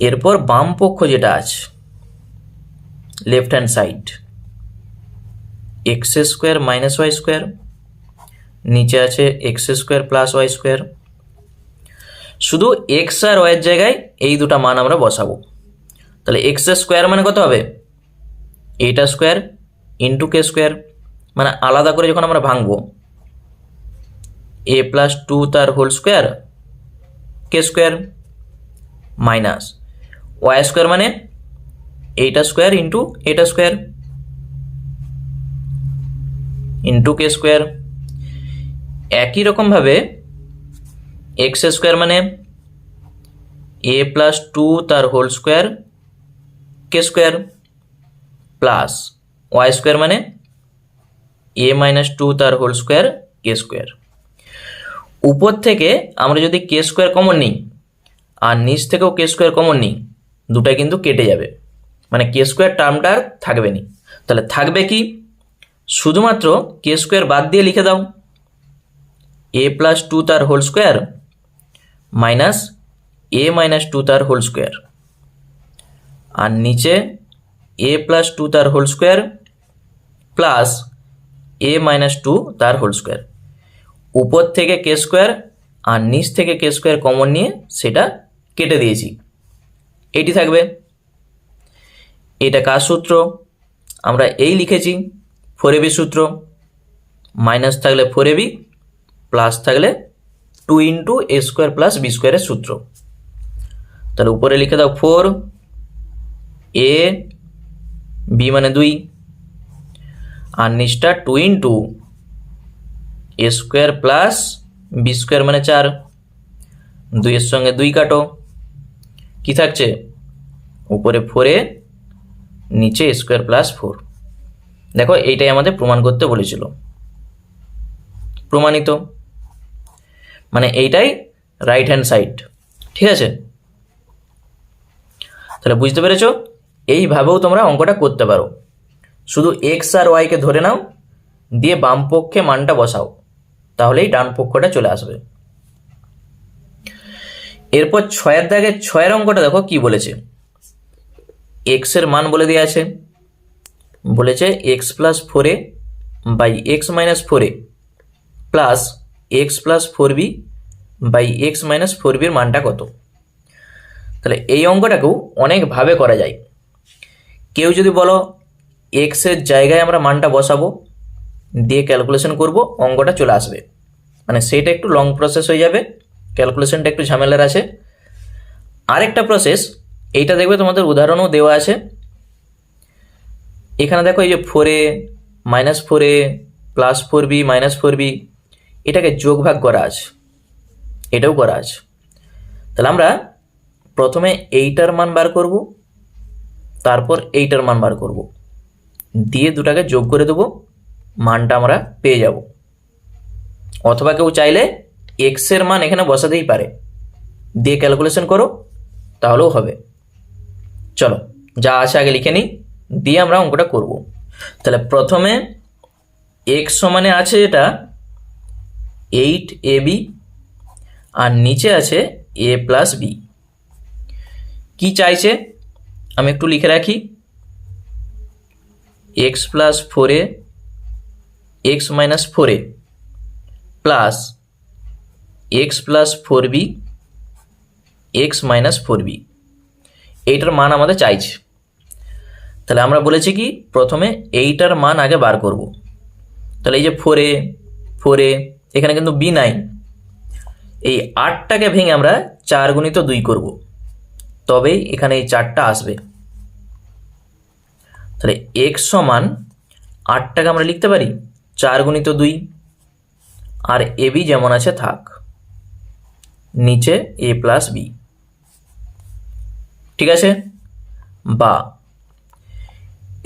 এরপর বাম পক্ষ যেটা আছে left hand side, x² - y², নিচে আছে x² + y²। শুধু x আর y এর জায়গায় এই দুটা মান আমরা বসাবো। তাহলে x² মানে কত হবে? এইটা স্কোয়ার ইন্টু k², মানে আলাদা করে যখন আমরা ভাঙবো a + 2 তার whole square k² minus y² মানে এইটা স্কোয়ার ইন্টু এটা স্কোয়ার ইন্টু k²। একই রকমভাবে x² মানে a + 2 তার whole square k² plus y² মানে a - 2 তার হোল স্কোয়ার k²। উপর থেকে আমরা যদি k² কমন নিই আর নিচ থেকেও k² কমন নিই, দুটা কিন্তু কেটে যাবে, মানে k² টার্মটা আর থাকবে না। তাহলে থাকবে কি? শুধুমাত্র k² বাদ দিয়ে লিখে দাও a + 2 তার হোল স্কোয়ার মাইনাস a - 2 তার হোল স্কোয়ার, আর নিচে a + 2 তার হোল স্কোয়ার প্লাস a - 2 তার হোল স্কোয়ার। উপর থেকে k² আর নিচ থেকে k² কমন নিয়ে সেটা কেটে দিয়েছি, এটি থাকবে। এটা কার সূত্র? আমরা এই লিখেছি 4ab সূত্র। মাইনাস থাকলে 4ab, প্লাস থাকলে 2 × a² + b² এর সূত্র। তাহলে উপরে লিখে দাও 4a, b মানে 2, আর নিচটা 2 × a² + b² মানে 4। 2 এর সঙ্গে 2 কাটো, কি থাকছে? উপরে 4a, নিচে a² + 4। দেখো এইটাই আমাদের প্রমাণ করতে বলেছিল, প্রমাণিত। মানে এইটাই রাইট হ্যান্ড সাইড, ঠিক আছে? তাহলে বুঝতে পেরেছ? এইভাবেও তোমরা অঙ্কটা করতে পারো। শুধু x আর y কে ধরে নাও, দিয়ে বাম পক্ষে মানটা বসাও, তাহলেই ডান পক্ষটা চলে আসবে। এরপর 6 দাগের 6 অঙ্কটা দেখো কি বলেছে। x এর মান বলে দেওয়া আছে বলেছে x plus 4a by x minus 4a plus x plus 4b by x minus 4b এর মানটা কত। তাহলে এই অঙ্কটাকেও অনেকভাবে করা যায়। কেউ যদি বলো এক্সের জায়গায় আমরা মানটা বসাবো, দিয়ে ক্যালকুলেশন করব, অঙ্কটা চলে আসবে, মানে সেইটা একটু লং প্রসেস হয়ে যাবে, ক্যালকুলেশনটা একটু ঝামেলার আছে। আরেকটা প্রসেস, এইটা দেখবে তোমাদের উদাহরণও দেওয়া আছে। এখানে দেখো এই যে 4a minus 4a plus 4b minus 4b, এটাকে যোগ ভাগ করা আছে, এটাও করা আছে। তাহলে আমরা প্রথমে এইটার মান বার করব, তারপর এইটার মান বার করব, দিয়ে দুটাকে যোগ করে দেবো, মানটা আমরা পেয়ে যাব। অথবা কেউ চাইলে এক্সের মান এখানে বসাতেই পারে, দিয়ে ক্যালকুলেশন করো, তাহলেও হবে। চলো যা আছে আগে লিখে নিই, দিয়ে আমরা অঙ্কটা করব। তাহলে প্রথমে এক্স সমানে আছে এটা 8ab, আর নিচে আছে a প্লাস বি। কী চাইছে আমি একটু লিখে রাখি, x plus 4a X minus 4a plus x plus 4b X minus 4b, এইটার মান আমাদের চাইছে। তাহলে আমরা বলেছি কি প্রথমে এইটার মান আগে বার করব। তাহলে এই যে 4a এখানে কিন্তু বি নাই, এই 8টাকে ভেঙে আমরা 4 গুণিত 2 করব, তবেই এখানে এই 4টা আসবে। তাহলে এক্স সমান 8টাকে আমরা লিখতে পারি 4 গুণিত 2, আর এ বি যেমন আছে থাক, নিচে এ প্লাস বি। ঠিক আছে, বা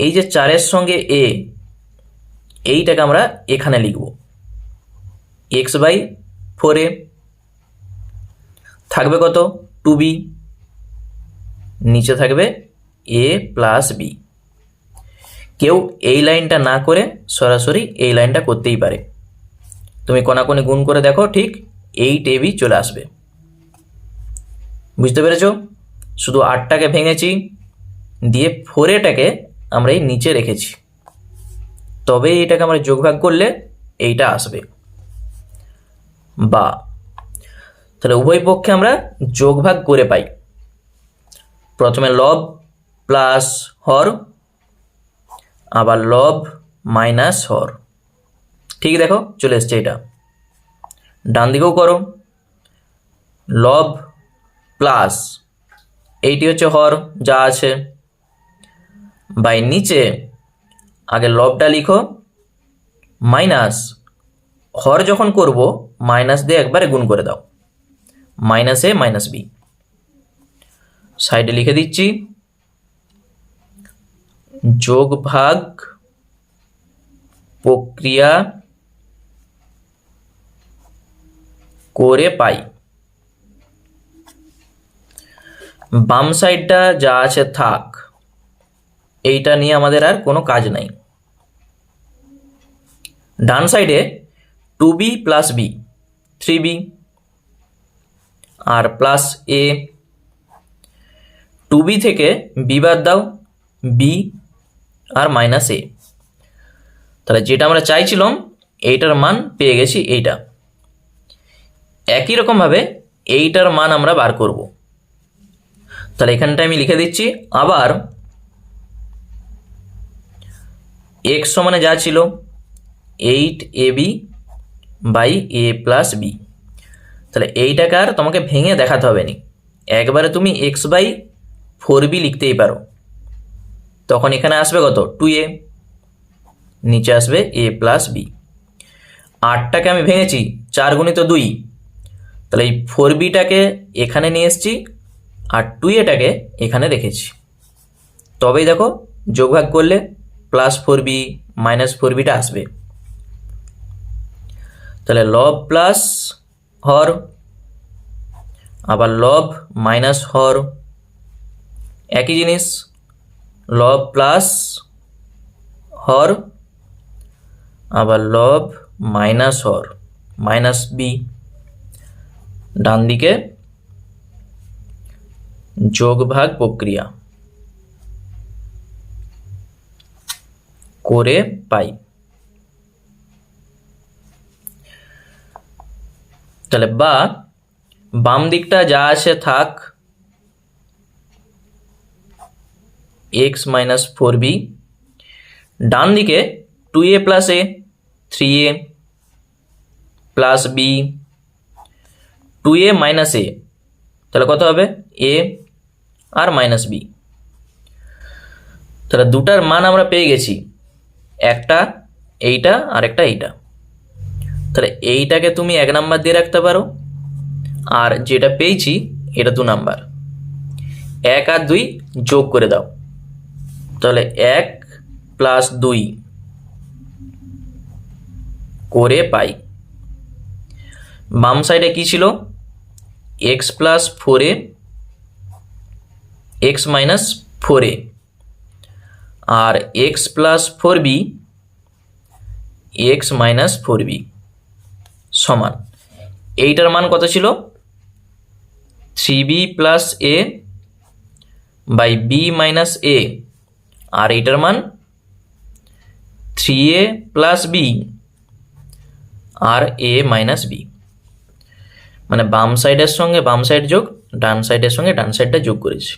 এই যে 4-এর সঙ্গে এ, এইটাকে আমরা এখানে লিখব, এক্স বাই 4a, থাকবে কত 2b, নিচে থাকবে এ প্লাস বি। কেউ এই লাইনটা না করে সরাসরি এই লাইনটা করতেই পারে, তুমি কোনাকুনি গুণ করে দেখো, ঠিক 8ab চলে আসবে। বুঝতে পেরেছো? শুধু 8টাকে ভেঙেছি, দিয়ে 4aটাকে আমরা এই নিচে রেখেছি, তবে এইটাকে আমরা যোগভাগ করলে এইটা আসবে। বা তাহলে উভয় পক্ষে আমরা যোগভাগ করে পাই, প্রথমে লব প্লাস হর, আবার লব মাইনাস হর। ঠিক দেখো চলে এসছে, এটা ডান দিকেও করো, লব প্লাস এইটি হচ্ছে হর যা আছে, বাই নিচে আগে লবটা লিখো, মাইনাস হর যখন করব মাইনাস দিয়ে একবারে গুণ করে দাও, মাইনাস এ মাইনাস বি। সাইডে লিখে দিচ্ছি যোগ ভাগ প্রক্রিয়া করে পাই। বাম সাইডটা যা আছে থাক, এইটা নিয়ে আমাদের আর কোনো কাজ নাই। ডান সাইডে 2b প্লাস বি 3b, আর প্লাস এ, 2b থেকে বি বাদ দাও, বি আর মাইনাস এ। তাহলে যেটা আমরা চাইছিলাম এইটার মান পেয়ে গেছি, এইটা। একই রকমভাবে এইটার মান আমরা বার করব। তাহলে এখানটা আমি লিখে দিচ্ছি, আবার এক্স সমানে যা ছিল 8ab by A plus B. তাহলে এইটাকে আর তোমাকে ভেঙে দেখাতে হবে না, একবারে তুমি এক্স বাই 4b লিখতেই পারো। তখন এখানে আসবে কত 2a, নিচে আসবে এ প্লাস বি। 8টাকে আমি ভেঙেছি 4 গুণিত 2, তাহলে এই 4bটাকে এখানে নিয়ে এসেছি, আর 2aটাকে এখানে রেখেছি, তবেই দেখো যোগভাগ করলে প্লাস 4b মাইনাস 4bটা আসবে। তাহলে লব প্লাস হর, আবার লব মাইনাস হর, একই জিনিস, লব প্লাস হর, আবার লব মাইনাস হর মাইনাস বি। ডান দিকে যোগ ভাগ প্রক্রিয়া। করে পাই। তাহলে বা বাম দিকটা যা আছে থাক, এক্স মাইনাস 4b, ডান দিকে 2a plus A, 3a plus B, 2a minus A, তাহলে কত হবে এ আর মাইনাস বি। তাহলে দুটার মান আমরা পেয়ে গেছি, একটা এইটা আর একটা এইটা। তাহলে এইটাকে তুমি 1 নাম্বার দিয়ে রাখতে পারো, আর যেটা পেয়েছি এটা 2 নাম্বার। 1 আর 2 যোগ করে দাও, তাহলে 1 প্লাস 2 করে পাই। বাম সাইডে কি ছিল, X plus 4a, X minus 4a, আর X plus 4b, X minus 4b সমান, এইটার মান কত ছিল 3b plus A by B minus A, আর এইটার মান 3a প্লাস বি আর এ মাইনাস বি। মানে বাম সাইডের সঙ্গে বাম সাইড যোগ, ডান সাইডের সঙ্গে ডান সাইডটা যোগ করেছি,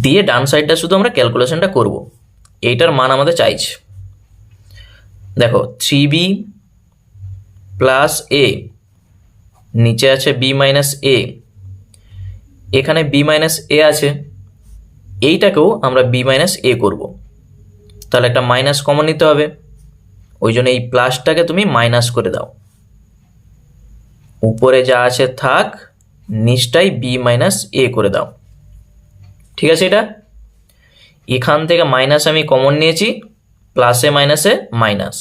দিয়ে ডান সাইডটা শুধু আমরা ক্যালকুলেশনটা করব। এইটার মান আমাদের চাইছে, দেখো 3b প্লাস এ, নিচে আছে বি মাইনাস এ, এখানে বি মাইনাস এ আছে, এইটাকেও আমরা বি মাইনাস এ করবো, তাহলে একটা মাইনাস কমন নিতে হবে, ওই জন্য এই প্লাসটাকে তুমি মাইনাস করে দাও, উপরে যা আছে থাক, নিচটাই বি মাইনাস এ করে দাও। ঠিক আছে, এটা এখান থেকে মাইনাস আমি কমন নিয়েছি, প্লাসে মাইনাসে মাইনাস,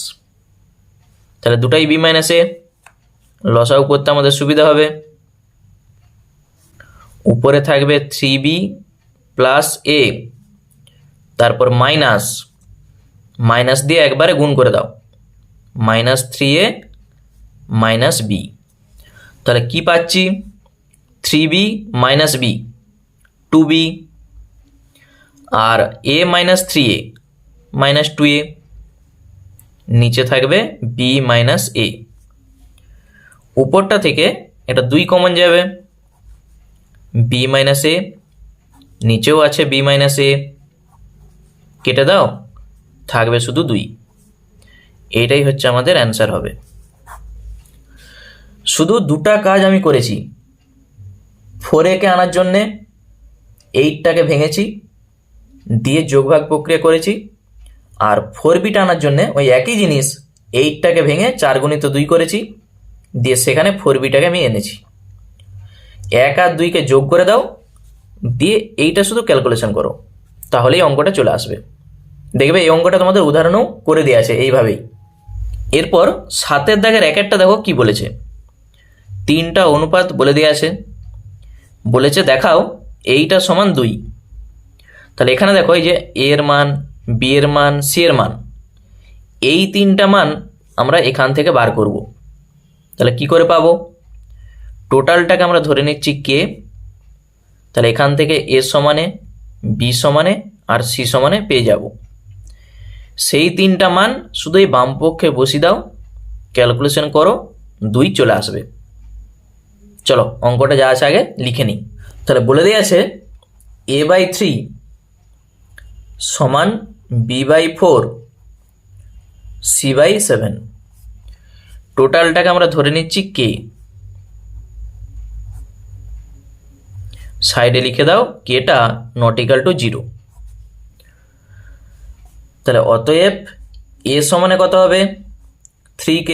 তাহলে দুটাই বি মাইনাস এ, লসাগু করতে আমাদের সুবিধা হবে। উপরে থাকবে 3b প্লাস এ, তারপর মাইনাস, মাইনাস দিয়ে একবারে গুণ করে দাও, মাইনাস 3a মাইনাস বি, তাহলে কি পাচ্ছি 3b মাইনাস বি 2b, আর a minus 3a minus 2a, নিচে থাকবে বি মাইনাস এ। উপরটা থেকে এটা 2 কমন যাবে, বি মাইনাস এ, নিচেও আছে বি মাইনাস এ, কেটে দাও, থাকবে শুধু 2। এইটাই হচ্ছে আমাদের অ্যান্সার হবে। শুধু দুটা কাজ আমি করেছি, 4a কে আনার জন্যে 8টাকে ভেঙেছি, দিয়ে যোগভাগ প্রক্রিয়া করেছি, আর 4bটা আনার জন্যে ওই একই জিনিস 8টাকে ভেঙে 4 গুণিত 2 করেছি, দিয়ে সেখানে 4bটাকে আমি এনেছি। 1 আর 2কে যোগ করে দাও, দিয়ে এইটা শুধু ক্যালকুলেশন করো, তাহলেই অঙ্কটা চলে আসবে। দেখবে এই অঙ্কটা তোমাদের উদাহরণও করে দেওয়া আছে এইভাবেই। এরপর 7 দাগের 1 দেখো কি বলেছে, 3টা অনুপাত বলে দেওয়া আছে, বলেছে দেখাও এইটা সমান 2। তাহলে এখানে দেখো এই যে এ এর মান, বি এর মান, সি এর মান, এই 3টা মান আমরা এখান থেকে বার করব। তাহলে কি করে পাবো, টোটালটাকে আমরা ধরে নিচ্ছি কে, তাহলে এখান থেকে এ সমানে, বি সমানে আর সি সমানে পেয়ে যাব। সেই 3টা মান শুধু এই বাম পক্ষে বসিয়ে দাও, ক্যালকুলেশন করো, 2 চলে আসবে। চলো অঙ্কটা যা আছে আগে লিখে নিই। তাহলে বলে দেওয়া আছে a/3 সমান b/4 c/7, টোটালটাকে আমরা ধরে নিচ্ছি কে, সাইডে লিখে দাও কেটা নট ইকাল টু 0। তাহলে অতএব এ সমানে কত হবে 3k,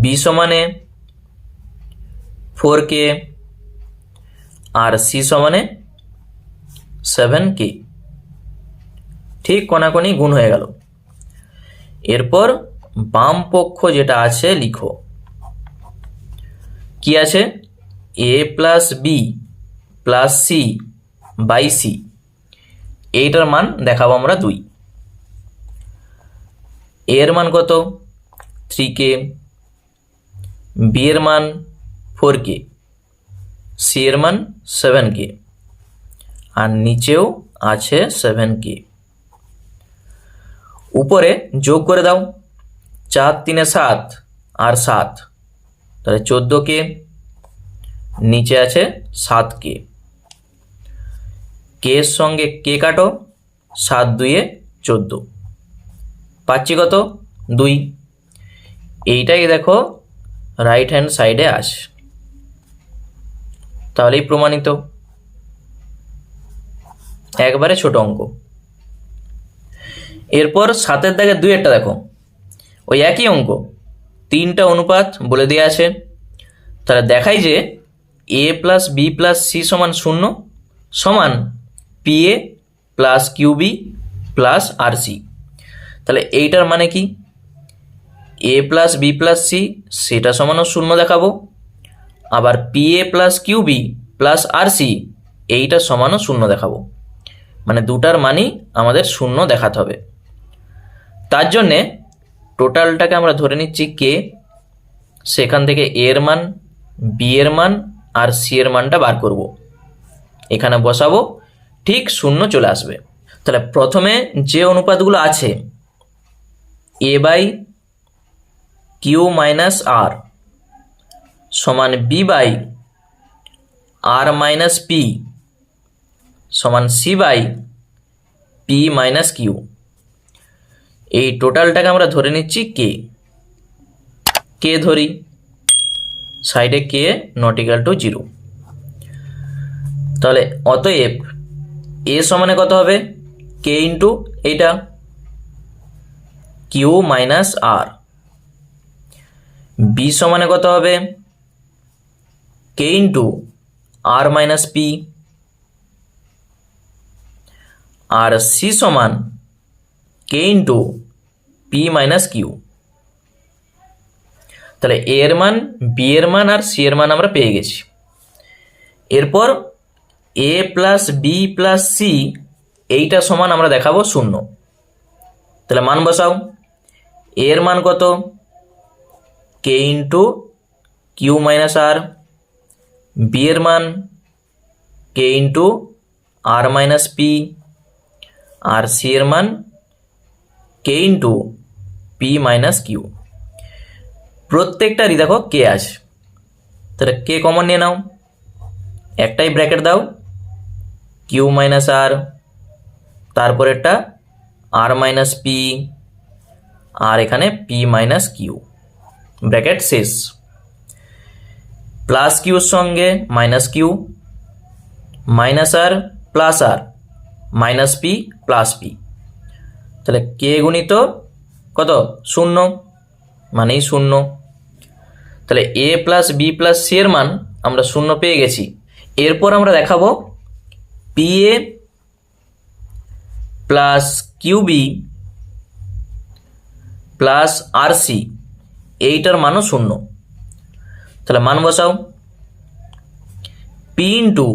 বি সমানে 4k, আর সি সমানে 7k। ঠিক কোনাকুনি গুণ হয়ে গেল। এরপর বাম পক্ষ যেটা আছে লিখো, কি আছে a plus B plus c by c, এইটার মান দেখাবো আমরা 2। এর মান কত 3k, বি এর মান 4k, সি এর মান 7k, আর নিচেও আছে 7k। উপরে যোগ করে দাও, 4 3 7 আর 7, তাহলে 14K, নিচে আছে 7K, কে এর সঙ্গে কে কাটো, 7 2 14, পাচ্ছি কত 2। এইটাই দেখো রাইট হ্যান্ড সাইডে আসে, তাহলেই প্রমাণিত। একবারে ছোট অঙ্ক। এরপর 7 দাগের 2 দেখো, ওই একই অঙ্ক, 3টা অনুপাত বলে দেওয়া আছে। তাহলে দেখাই যে a plus B plus c সমান 0 সমান PA plus QB plus RC। তাহলে এইটার মানে কি, a plus B plus c সেটা সমানও 0 দেখাবো, আবার PA plus QB plus RC এইটা সমানও 0 দেখাবো, মানে দুটার মানই আমাদের 0 দেখাতে হবে। তার জন্যে টোটালটাকে আমরা ধরে নিচ্ছি কে, সেখান থেকে a এর মান, b এর মান আর c এর মানটা বার করব, এখানে বসাবো, ঠিক 0 চলে আসবে। তাহলে প্রথমে যে অনুপাতগুলো আছে, a by q minus r সমান b by r minus p সমান c by p minus q, এই টোটালটাকে আমরা ধরে নিচ্ছি কে ধরি, সাইডে কে নট ইকুয়াল টু 0। তাহলে অতএব এ সমানে কত হবে, কে ইন্টু এইটা কিউ মাইনাস আর, বি সমানে কত হবে, কে ইন্টু আর মাইনাস পি, আর সি সমান K into P minus Q. তাহলে এ এর মান, বি এর মান আর সি এর মান আমরা পেয়ে গেছি। এরপর এ প্লাস বি প্লাস সি এইটা সমান আমরা দেখাবো 0। তাহলে মান বসাও, এ এর মান কত, কে ইন্টু কিউ মাইনাস আর, বি এর মান কে ইন্টু আর মাইনাস পি, আর সি এর মান K into P minus Q. প্রত্যেকটারই দেখো কে আছে, তাহলে কে কমন নিয়ে নাও, একটাই ব্র্যাকেট দাও, কিউ মাইনাস আর, তারপরেরটা আর মাইনাস পি, আর এখানে পি মাইনাস কিউ, ব্র্যাকেট শেষ। প্লাস কিউর সঙ্গে মাইনাস কিউ, মাইনাস আর প্লাস আর, মাইনাস পি প্লাস পি, তাহলে কে গুণিত কত 0 মানেই 0। তাহলে এ প্লাস বি প্লাস সি এর মান আমরা 0 পেয়ে গেছি। এরপর আমরা দেখাবো PA plus QB plus RC এইটার মানও 0। তাহলে মান বসাও, P ইন্টু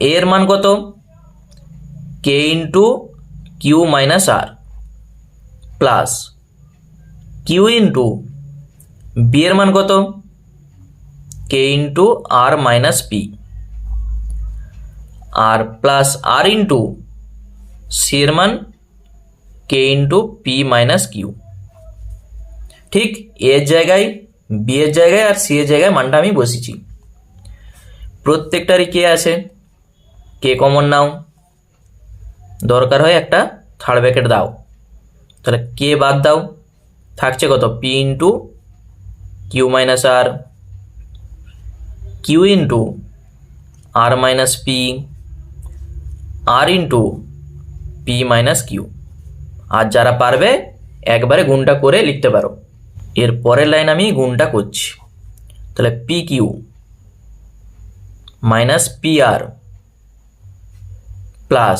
এ এর মান কত, কে ইন্টু কিউ মাইনাস আর, প্লাস কিউ ইন্টু বি এর মান কত, কে ইন্টু আর মাইনাস পি, আর প্লাস আর ইন্টু সি এর মান K into P minus Q. ঠিক এর জায়গায়, বি এর জায়গায় আর সি এর জায়গায় মানটা আমি বসিয়েছি। প্রত্যেকটারই কে আছে, কে কমন নাও, দরকার হয় একটা থার্ড ব্র্যাকেট দাও, তাহলে কে বাদ দাও, থাকছে কত, P into Q minus R, Q into আর মাইনাস পি, আর ইন্টু পি মাইনাস কিউ। আর যারা পারবে একবারে গুণটা করে লিখতে পারো। এর পরের লাইন আমি গুণটা করছি, তাহলে পি কিউ মাইনাস পি আর প্লাস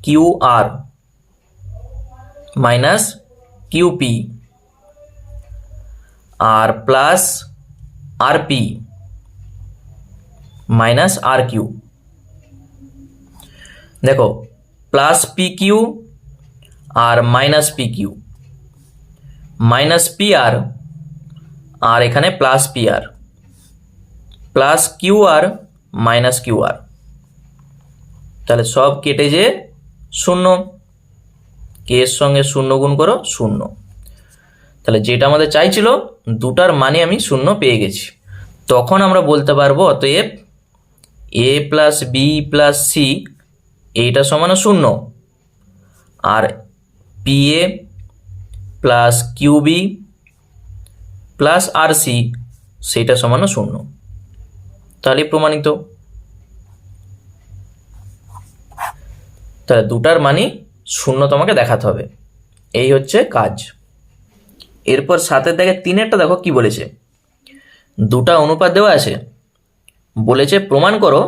কিউ আর মাইনাস কিউ পি, আর plus R P minus R Q. দেখো প্লাস পি কিউ আর minus P Q, minus P R, আর এখানে প্লাস পি আর, প্লাস কিউ আর মাইনাস কিউ আর, তাহলে সব কেটে যে 0, এর সঙ্গে 0 গুণ করো 0। তাহলে যেটা আমাদের চাইছিল দুটার মানে আমি 0 পেয়ে গেছি। তখন আমরা বলতে পারবো অতএব A plus B plus C এইটা সমান 0, আর P A plus QB plus R C সেইটা সমান 0। তাহলে প্রমাণিত। তাহলে দুটার মানে 0 তোমাকে দেখাতে হবে, এই হচ্ছে কাজ। এরপর 7-এর দাগে 3-এরটা দেখো কি বলেছে। দুটা অনুপাত দেওয়া আছে, বলেছে প্রমাণ করো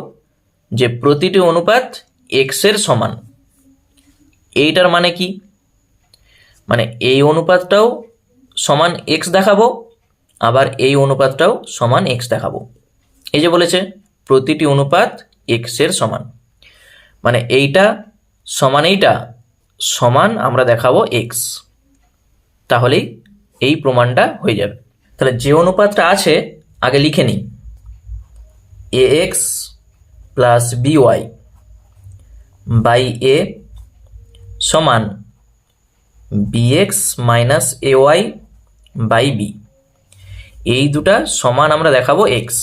যে প্রতিটি অনুপাত এক্সের সমান। এইটার মানে কি? মানে এই অনুপাতটাও সমান এক্স দেখাবো, আবার এই অনুপাতটাও সমান এক্স দেখাবো। এই যে বলেছে প্রতিটি অনুপাত এক্সের সমান, মানে এইটা সমান এইটা সমান আমরা দেখাবো এক্স, তাহলেই এই প্রমাণটা হয়ে যাবে। তাহলে যে অনুপাতটা আছে আগে লিখে নিই, A X plus B Y by A সমান B X minus A Y by B. এই দুটা সমান আমরা দেখাবো এক্স।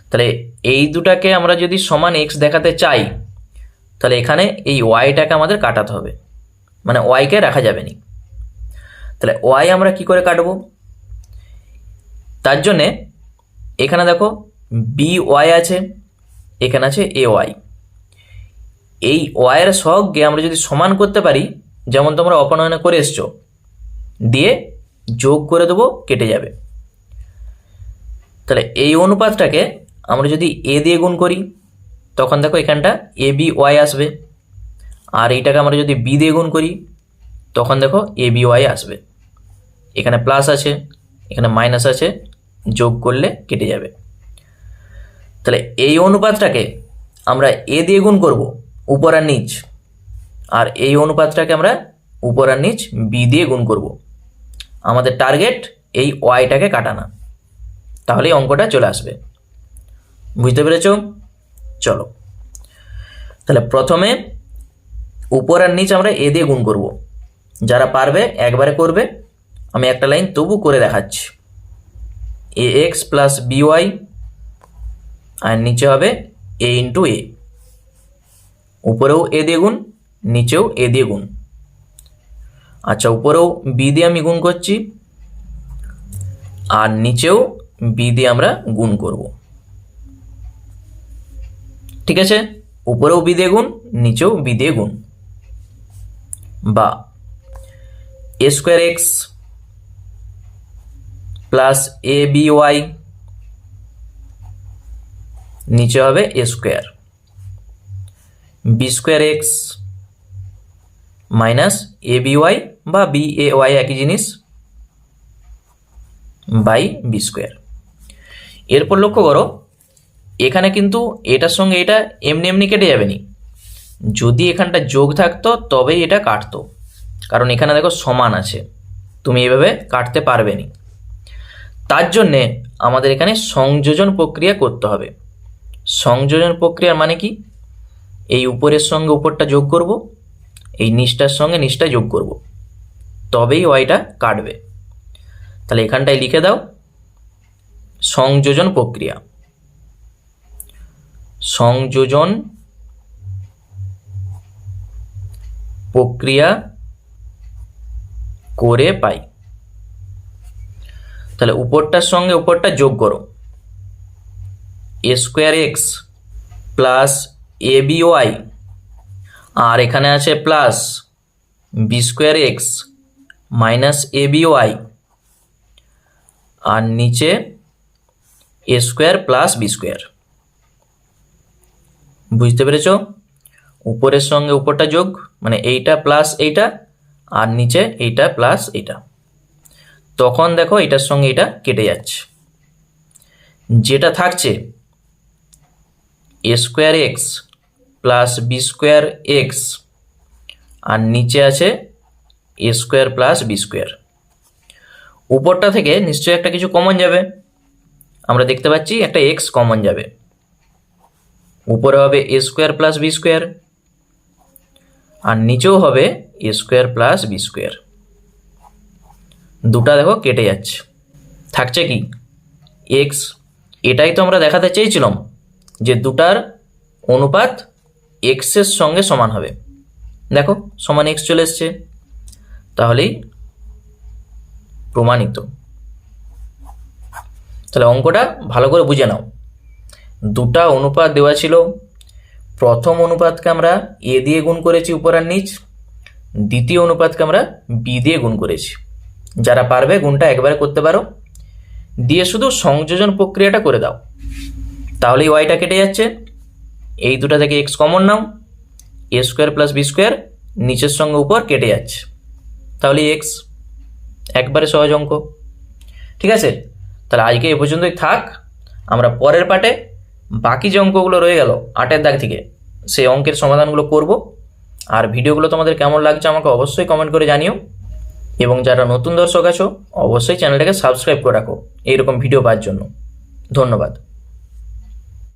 তাহলে এই দুটাকে আমরা যদি সমান এক্স দেখাতে চাই, তাহলে এখানে এই ওয়াইটাকে আমাদের কাটাতে হবে, মানে ওয়াইকে রাখা যাবে না। তাহলে ওয়াই আমরা কি করে কাটবো? তার জন্যে এখানে দেখো বি ওয়াই আছে, এখানে আছে এ ওয়াই। এই ওয়াইয়ের সহগকে আমরা যদি সমান করতে পারি, যেমন তোমরা অপনয়নে করে এসছো, দিয়ে যোগ করে দেবো, কেটে যাবে। তাহলে এই অনুপাতটাকে আমরা যদি এ দিয়ে গুণ করি, তখন দেখো এখানটা এ বি ওয়াই আসবে, আর এইটাকে আমরা যদি বি দিয়ে গুণ করি, তখন দেখো এ বি ওয়াই আসবে। এখানে প্লাস আছে, এখানে মাইনাস আছে, যোগ করলে কেটে যাবে। তাহলে এই অনুপাতটাকে আমরা এ দিয়ে গুণ করব উপর আর নিচ, আর এই অনুপাতটাকে আমরা উপর আর নিচ বি দিয়ে গুণ করব। আমাদের টার্গেট এই ওয়াইটাকে কাটানো, তাহলেই অঙ্কটা চলে আসবে। বুঝতে পেরেছ? চলো তাহলে প্রথমে উপর আর নিচ আমরা এ দিয়ে গুণ করব। যারা পারবে একবারে করবে, আমি একটা লাইন তবু করে দেখাচ্ছি। এ এক্স প্লাস বি ওয়াই, আর নিচে হবে এ ইন্টু এ। উপরেও এ দিয়ে গুণ, নিচেও এ দিয়ে গুণ। আচ্ছা, উপরেও বি দিয়ে আমি গুণ করছি, আর নিচেও বি দিয়ে আমরা গুণ করব। ঠিক আছে, উপরেও বি দিয়ে গুণ, নিচেও বি দিয়ে গুণ। বা A square X plus A B Y, নিচে হবে A square. B square X minus A B Y বা বি এ ওয়াই একই জিনিস, বাই বি স্কোয়ার। এরপর লক্ষ্য করো এখানে কিন্তু এটার সঙ্গে এটা এমনি এমনি কেটে যাবে নি, যদি এখানটা যোগ থাকতো তবেই এটা কাটতো, কারণ এখানে দেখো সমান আছে, তুমি এইভাবে কাটতে পারবে নি। তার জন্যে আমাদের এখানে সংযোজন প্রক্রিয়া করতে হবে। সংযোজন প্রক্রিয়ার মানে কি? এই উপরের সঙ্গে উপরটা যোগ করব, এই নিচটার সঙ্গে নিচটা যোগ করব, তবেই ওয়াইটা কাটবে। তাহলে এখানটায় লিখে দাও সংযোজন প্রক্রিয়া। সংযোজন প্রক্রিয়া করে পাই। তাহলে উপরটার সঙ্গে উপরটা যোগ করো, A square X plus A B Y, আর এখানে আছে plus B square X minus A B Y, আর নিচে A square plus B square. বুঝতে পেরেছ? উপরের সঙ্গে উপরটা যোগ, মানে এইটা প্লাস এইটা, আর নিচে এইটা প্লাস এইটা। তখন দেখো এটার সঙ্গে এটা কেটে যাচ্ছে, যেটা থাকছে A square X plus B square X, আর নিচে আছে A square plus B square. উপরটা থেকে নিশ্চয়ই একটা কিছু কমন যাবে, আমরা দেখতে পাচ্ছি একটা এক্স কমন যাবে। উপরে হবে A square plus B square, আর নিচেও হবে A square plus B square. দুটা দেখো কেটে যাচ্ছে, থাকছে কি এক্স। এটাই তো আমরা দেখাতে চেয়েছিলাম যে দুটার অনুপাত এক্সের সঙ্গে সমান হবে। দেখো সমান এক্স চলে এসছে, তাহলেই প্রমাণিত। তাহলে অঙ্কটা ভালো করে বুঝে নাও। দুটা অনুপাত দেওয়া ছিল, প্রথম অনুপাতকে আমরা এ দিয়ে গুণ করেছি উপর আর নিচ, দ্বিতীয় অনুপাতকে আমরা বি দিয়ে গুণ করেছি। যারা পারবে গুণটা একবারে করতে পারো, দিয়ে শুধু সংযোজন প্রক্রিয়াটা করে দাও, তাহলেই ওয়াইটা কেটে যাচ্ছে। এই দুটা থেকে এক্স কমন নাও, এ স্কোয়ার প্লাস বি স্কোয়ার নিচের সঙ্গে উপর কেটে যাচ্ছে, তাহলে এক্স। একবারে সহজ অঙ্ক, ঠিক আছে। তাহলে আজকে এ পর্যন্তই থাক। আমরা পরের পার্টে বাকি যে অঙ্কগুলো রয়ে গেল 8 দাগ থেকে, সেই অঙ্কের সমাধানগুলো করব। আর ভিডিওগুলো তোমাদের কেমন লাগছে আমাকে অবশ্যই কমেন্ট করে জানিও, এবং যারা নতুন দর্শক আছো অবশ্যই চ্যানেলটাকে সাবস্ক্রাইব করে রাখো এইরকম ভিডিও পাওয়ার জন্য। ধন্যবাদ।